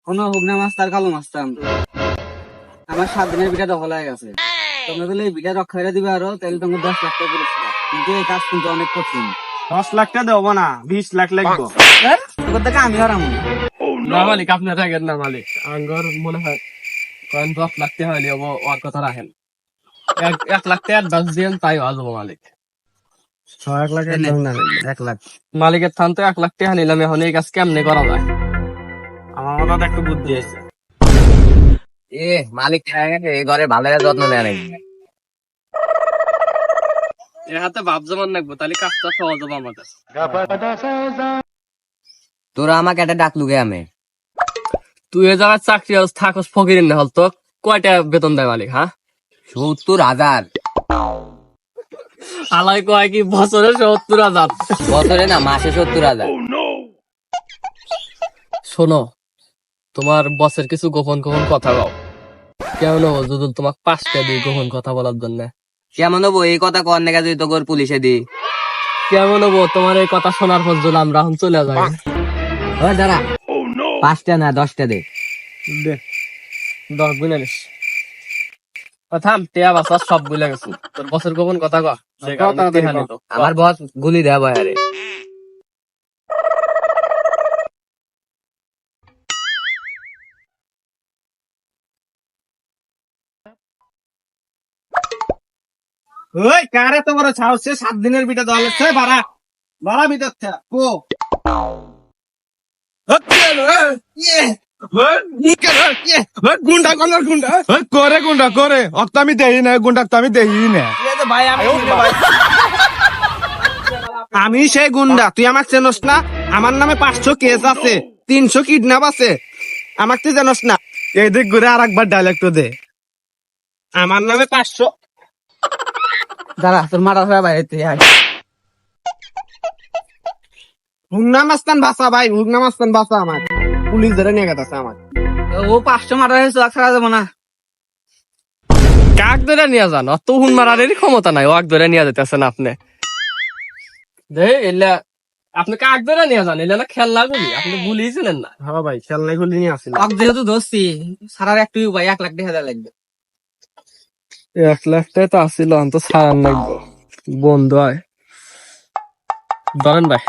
কোনো হুগনা মাস্টার কালো মাস্টার আমার 7 দিনের বিটা দখল হয়ে গেছে। তোমরা যদি এই বিটা রক্ষা করে দিবে আরো তাহলে তোমাকে 10 লাখ টাকা পুরস্কার, কিন্তু এই কাজ কিন্তু অনেক কঠিন। 10 লাখ টাকা দেবো না, 20 লাখ লাগবো। তোর থেকে আমি হারাম না মালিক, আপনি থাকেন না মালিক, আঙ্গর মনে হয় কারণ 10 লাখ টাকা হলে ওর কথা রাখেন। 1 লাখ টাকা অ্যাডভান্স দিয়েন, তাই আসবো মালিক। 1 লাখ 1 লাখ। মালিকের থান তো 1 লাখ টাকা নিলাম, এখন এই কাজ কেমনে করা যায়? আমার মাথায় একটু বুদ্ধি আছে। মালিক ঘরে ভালো যত্ন নেয় নাকি? এর হাতে ভাব জমান রাখবো, তাহলে কাজটা সহজ হবে আমাদের। তোরা আমাকে একটা ডাক লুকে আমি তুই এ জায়গায় চাকরি থাকস ফকির না হল, তো কয়টা বেতন দেয় মালিক? হ্যাঁ, 70,000 আলাই কয় কি বছরে 70,000? বছরে না, মাসে 70,000। শোনো, তোমার বসের কিছু গোপন গোপন কথা বল। কেমন হবো যদি তোমাকে 5টা দিই গোপন কথা বলার জন্য? কেমন হবো এই কথা কর নাকি তুই তোর পুলিশে দি? কেমন হবো তোমার এই কথা শোনার পর যদি আমরা এখন চলে যাই? ওই দাঁড়া, 5টা না 10টা দে। দে 10 গুনে নিস। থাম, টেয়া বাসা সব ভুলে গেছি। তোর বসের গোপন কথা কর। আমার বস গুলি দেয় বয়ারে। ওই কারে তো বড় সাহস, 7 দিনের বিটা দেওয়া লাগছে। বাড়া বাড়া ভিতর থেকে কো গুন্ডা কলার গুন্ডা করে গুন্ডা করে অত আমি দেখি না, গুন্ডা তো আমি দেখি না। ভাই আমি সেই গুন্ডা, তুই আমাকে চেনস না? আমার নামে 500 কেস আছে, 300 কিডন্যাপ আছে, আমাকে তুই জানস না? এই দিক ঘুরে আর একবার ডায়লগ তো দে। আমার নামে 500। দাঁড়া, তোর মারা হয়ে বাইরে তুই আয়। হুগনা মাস্তান বাসা ভাই, হুগনা মাস্তান বাসা। আমার পুলিশ ধরে নিয়ে গেছে আমার। ও 500 মারা হয়েছে, ছাড়া যাবো না। কাক ধরে নিয়ে যান, অত হুন মারারেরই ক্ষমতা নাই। ওয়াক ধরে নিয়ে যেতেছেন আপনি। দে এলা, আপনি কাক ধরে নিয়ে যান, এলা না খেলনা গুলি, আপনি ভুলিয়েছিলেন না? হ্যাঁ ভাই, খেলনাই গুলি নিয়ে আসিল। যেহেতু ধরছি, সারার একটু উপায় 1 লাখ টাকা দেওয়া লাগবে। 1 লাখ টাকা তো আসছিল, তো ছাড়ান লাগবো। বন্ধু হয় ধরেন ভাই।